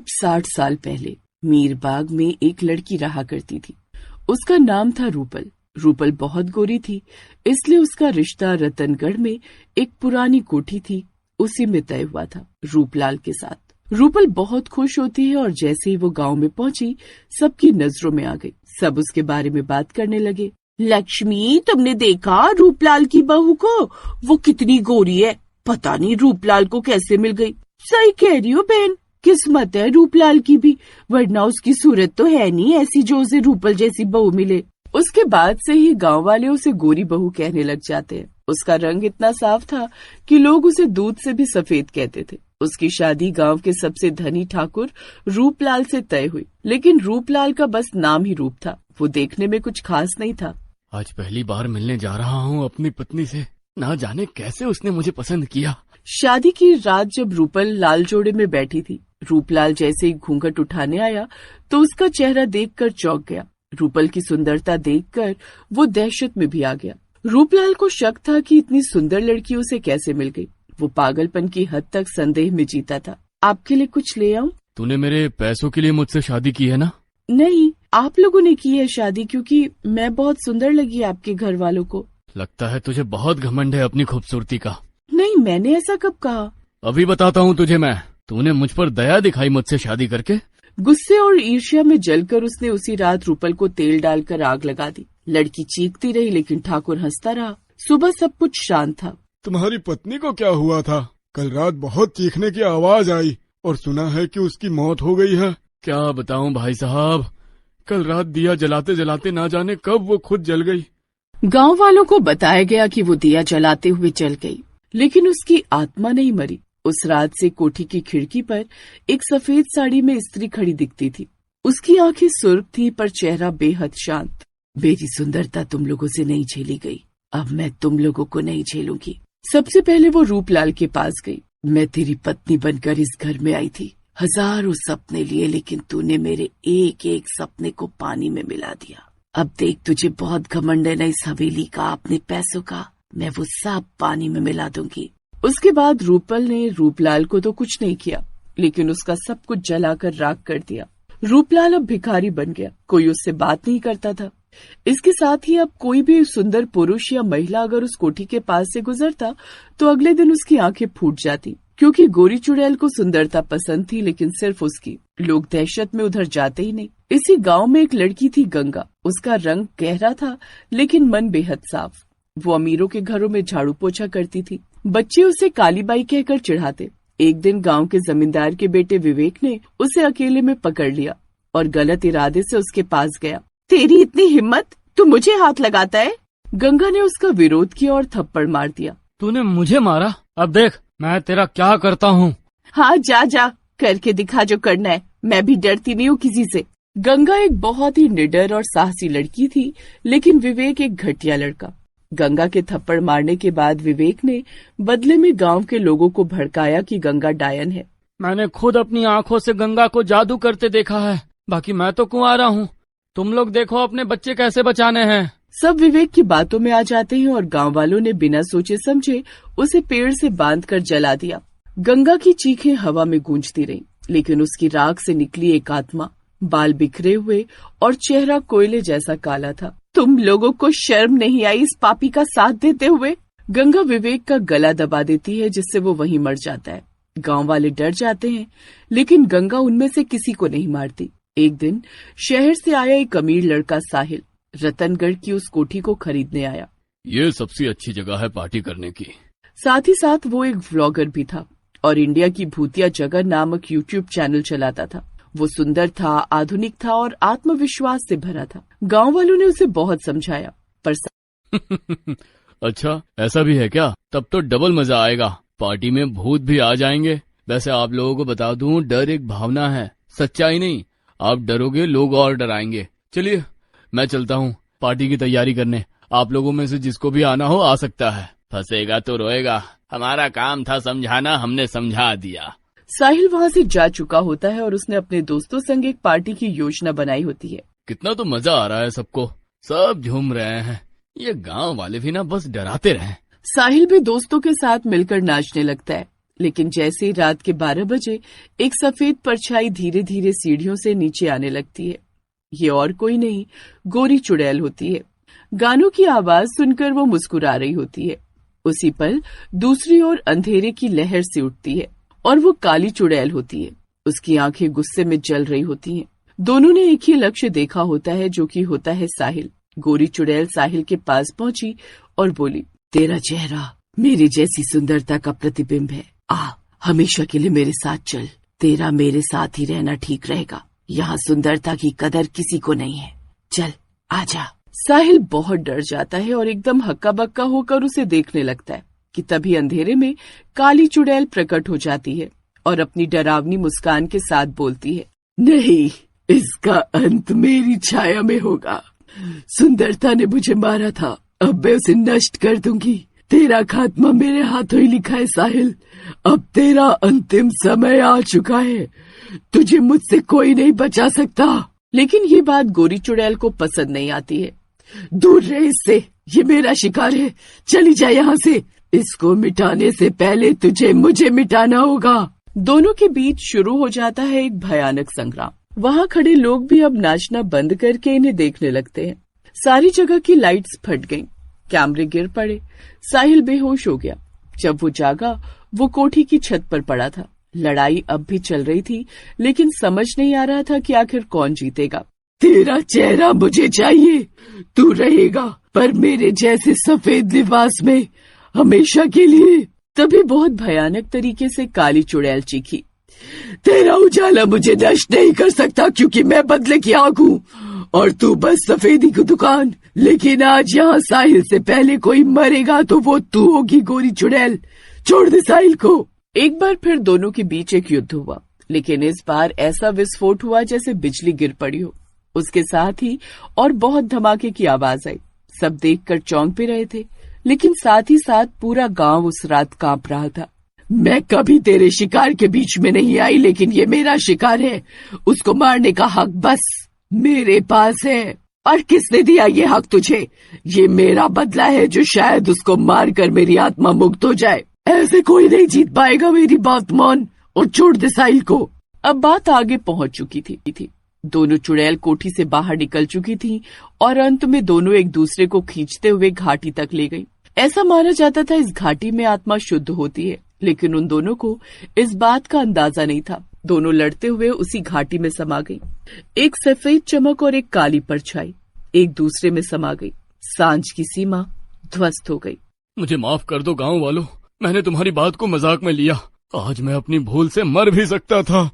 करीब 60 साल पहले मीरबाग में एक लड़की रहा करती थी। उसका नाम था रूपल। रूपल बहुत गोरी थी, इसलिए उसका रिश्ता रतनगढ़ में एक पुरानी कोठी थी उसी में तय हुआ था रूपलाल के साथ। रूपल बहुत खुश होती है और जैसे ही वो गांव में पहुंची सबकी नजरों में आ गई। सब उसके बारे में बात करने लगे। लक्ष्मी, तुमने देखा रूपलाल की बहू को? वो कितनी गोरी है, पता नहीं रूपलाल को कैसे मिल गई। सही कह रही हो बहन, किस्मत है रूपलाल की भी, वरना उसकी सूरत तो है नहीं ऐसी जो उसे रूपल जैसी बहू मिले। उसके बाद से ही गांव वाले उसे गोरी बहू कहने लग जाते हैं। उसका रंग इतना साफ था कि लोग उसे दूध से भी सफेद कहते थे। उसकी शादी गांव के सबसे धनी ठाकुर रूपलाल से तय हुई, लेकिन रूपलाल का बस नाम ही रूप था, वो देखने में कुछ खास नहीं था। आज पहली बार मिलने जा रहा हूँ अपनी पत्नी से, ना जाने कैसे उसने मुझे पसंद किया। शादी की रात जब रूपल लाल जोड़े में बैठी थी, रूपलाल जैसे ही घूंघट उठाने आया तो उसका चेहरा देखकर चौंक गया। रूपल की सुंदरता देखकर वो दहशत में भी आ गया। रूपलाल को शक था कि इतनी सुंदर लड़की उसे कैसे मिल गई। वो पागलपन की हद तक संदेह में जीता था। आपके लिए कुछ ले आऊं? तूने मेरे पैसों के लिए मुझसे शादी की है ना? नहीं, आप लोगों ने की है शादी क्योंकि मैं बहुत सुंदर लगी आपके घर वालों को। लगता है तुझे बहुत घमंड है अपनी खूबसूरती का। नहीं, मैंने ऐसा कब कहा? अभी बताता हूँ तुझे मैं। तूने मुझ पर दया दिखाई मुझसे शादी करके। गुस्से और ईर्ष्या में जलकर उसने उसी रात रूपल को तेल डालकर आग लगा दी। लड़की चीखती रही लेकिन ठाकुर हंसता रहा। सुबह सब कुछ शांत था। तुम्हारी पत्नी को क्या हुआ था? कल रात बहुत चीखने की आवाज आई और सुना है कि उसकी मौत हो गई है। क्या बताऊं भाई साहब, कल रात दिया जलाते जलाते ना जाने कब वो खुद जल गई। गांव वालों को बताया गया कि वो दिया जलाते हुए जल गई, लेकिन उसकी आत्मा नहीं मरी। उस रात से कोठी की खिड़की पर एक सफेद साड़ी में स्त्री खड़ी दिखती थी। उसकी आंखें सुर्ख थी पर चेहरा बेहद शांत। मेरी सुंदरता तुम लोगों से नहीं झेली गई, अब मैं तुम लोगों को नहीं झेलूंगी। सबसे पहले वो रूपलाल के पास गई। मैं तेरी पत्नी बनकर इस घर में आई थी, हजारों सपने लिए, लेकिन तूने मेरे एक एक सपने को पानी में मिला दिया। अब देख, तुझे बहुत घमंड है ना इस हवेली का, अपने पैसों का, मैं वो सब पानी में मिला दूंगी। उसके बाद रूपल ने रूपलाल को तो कुछ नहीं किया, लेकिन उसका सब कुछ जलाकर राख कर दिया। रूपलाल अब भिखारी बन गया, कोई उससे बात नहीं करता था। इसके साथ ही अब कोई भी सुंदर पुरुष या महिला अगर उस कोठी के पास से गुजरता तो अगले दिन उसकी आंखें फूट जाती, क्योंकि गोरी चुड़ैल को सुंदरता पसंद थी, लेकिन सिर्फ उसकी। लोग दहशत में उधर जाते ही नहीं। इसी गांव में एक लड़की थी गंगा। उसका रंग गहरा था लेकिन मन बेहद साफ। वो अमीरों के घरों में झाड़ू पोछा करती थी। बच्चे उसे काली बाई कहकर चिढ़ाते। एक दिन गांव के जमींदार के बेटे विवेक ने उसे अकेले में पकड़ लिया और गलत इरादे से उसके पास गया। तेरी इतनी हिम्मत, तू मुझे हाथ लगाता है? गंगा ने उसका विरोध किया और थप्पड़ मार दिया। तूने मुझे मारा, अब देख मैं तेरा क्या करता हूँ। हाँ, जा जा करके दिखा जो करना है, मैं भी डरती नहीं हूँ किसी से। गंगा एक बहुत ही निडर और साहसी लड़की थी, लेकिन विवेक एक घटिया लड़का। गंगा के थप्पड़ मारने के बाद विवेक ने बदले में गांव के लोगों को भड़काया कि गंगा डायन है। मैंने खुद अपनी आंखों से गंगा को जादू करते देखा है, बाकी मैं तो कुंवारा हूँ। तुम लोग देखो अपने बच्चे कैसे बचाने हैं। सब विवेक की बातों में आ जाते हैं और गांव वालों ने बिना सोचे समझे उसे पेड़ से बांधकर जला दिया। गंगा की चीखें हवा में गूंजती रहीं, लेकिन उसकी राख से निकली एक आत्मा, बाल बिखरे हुए और चेहरा कोयले जैसा काला था। तुम लोगों को शर्म नहीं आई इस पापी का साथ देते हुए? गंगा विवेक का गला दबा देती है, जिससे वो वहीं मर जाता है। गांव वाले डर जाते हैं, लेकिन गंगा उनमें से किसी को नहीं मारती। एक दिन शहर से आया एक अमीर लड़का साहिल रतनगढ़ की उस कोठी को खरीदने आया। ये सबसे अच्छी जगह है पार्टी करने की। साथ ही साथ वो एक व्लॉगर भी था और इंडिया की भूतिया जगह नामक यूट्यूब चैनल चलाता था। वो सुंदर था, आधुनिक था और आत्मविश्वास से भरा था। गांव वालों ने उसे बहुत समझाया पर अच्छा, ऐसा भी है क्या? तब तो डबल मजा आएगा, पार्टी में भूत भी आ जाएंगे। वैसे आप लोगों को बता दूं, डर एक भावना है, सच्चाई नहीं। आप डरोगे, लोग और डराएंगे। चलिए मैं चलता हूँ पार्टी की तैयारी करने। आप लोगों में से जिसको भी आना हो आ सकता है। फंसेगा तो रोएगा, हमारा काम था समझाना, हमने समझा दिया। साहिल वहाँ से जा चुका होता है और उसने अपने दोस्तों संग एक पार्टी की योजना बनाई होती है। कितना तो मजा आ रहा है सबको, सब झूम रहे हैं। ये गांव वाले भी ना बस डराते रहे। साहिल भी दोस्तों के साथ मिलकर नाचने लगता है। लेकिन जैसे ही रात के 12 बजे एक सफेद परछाई धीरे धीरे सीढ़ियों से नीचे आने लगती है। ये और कोई नहीं, गोरी चुड़ैल होती है। गानों की आवाज सुनकर वो मुस्कुरा रही होती है। उसी पल दूसरी ओर अंधेरे की लहर सी उठती है और वो काली चुड़ैल होती है। उसकी आंखें गुस्से में जल रही होती हैं। दोनों ने एक ही लक्ष्य देखा होता है, जो कि होता है साहिल। गोरी चुड़ैल साहिल के पास पहुंची और बोली, तेरा चेहरा मेरी जैसी सुंदरता का प्रतिबिंब है। आ, हमेशा के लिए मेरे साथ चल। तेरा मेरे साथ ही रहना ठीक रहेगा। यहाँ सुंदरता की कदर किसी को नहीं है। चल आजा। साहिल बहुत डर जाता है और एकदम हक्का बक्का होकर उसे देखने लगता है कि तभी अंधेरे में काली चुड़ैल प्रकट हो जाती है और अपनी डरावनी मुस्कान के साथ बोलती है, नहीं, इसका अंत मेरी छाया में होगा। सुंदरता ने मुझे मारा था, अब मैं उसे नष्ट कर दूंगी। तेरा खात्मा मेरे हाथों ही लिखा है साहिल। अब तेरा अंतिम समय आ चुका है। तुझे मुझसे कोई नहीं बचा सकता। लेकिन ये बात गोरी चुड़ैल को पसंद नहीं आती है। दूर रहे इससे, ये मेरा शिकार है। चली जा यहाँ से। इसको मिटाने से पहले तुझे मुझे मिटाना होगा। दोनों के बीच शुरू हो जाता है एक भयानक संग्राम। वहाँ खड़े लोग भी अब नाचना बंद करके इन्हें देखने लगते हैं। सारी जगह की लाइट्स फट गईं, कैमरे गिर पड़े। साहिल बेहोश हो गया। जब वो जागा, वो कोठी की छत पर पड़ा था। लड़ाई अब भी चल रही थी, लेकिन समझ नहीं आ रहा था कि आखिर कौन जीतेगा। तेरा चेहरा मुझे चाहिए। तू रहेगा, पर मेरे जैसे सफेद लिबास में, हमेशा के लिए। तभी बहुत भयानक तरीके से काली चुड़ैल चीखी, तेरा उजाला मुझे नष्ट नहीं कर सकता, क्योंकि मैं बदले की आग हूँ और तू बस सफेदी की दुकान। लेकिन आज यहाँ साहिल से पहले कोई मरेगा तो वो तू होगी, गोरी चुड़ैल। छोड़ दे साहिल को। एक बार फिर दोनों के बीच एक युद्ध हुआ, लेकिन इस बार ऐसा विस्फोट हुआ जैसे बिजली गिर पड़ी हो। उसके साथ ही और बहुत धमाके की आवाज आई। सब देखकर चौंक भी रहे थे, लेकिन साथ ही साथ पूरा गांव उस रात कांप रहा था। मैं कभी तेरे शिकार के बीच में नहीं आई, लेकिन ये मेरा शिकार है। उसको मारने का हक बस मेरे पास है। और किसने दिया ये हक तुझे? ये मेरा बदला है, जो शायद उसको मारकर मेरी आत्मा मुक्त हो जाए। ऐसे कोई नहीं जीत पाएगा। मेरी बात मान और छोड़ दे साहिल को। अब बात आगे पहुंच चुकी थी। दोनों चुड़ैल कोठी से बाहर निकल चुकी थी और अंत में दोनों एक दूसरे को खींचते हुए घाटी तक ले गई। ऐसा माना जाता था इस घाटी में आत्मा शुद्ध होती है, लेकिन उन दोनों को इस बात का अंदाजा नहीं था। दोनों लड़ते हुए उसी घाटी में समा गई। एक सफेद चमक और एक काली परछाई एक दूसरे में समा गई। सांझ की सीमा ध्वस्त हो गई। मुझे माफ कर दो गांव वालों, मैंने तुम्हारी बात को मजाक में लिया। आज मैं अपनी भूल से मर भी सकता था।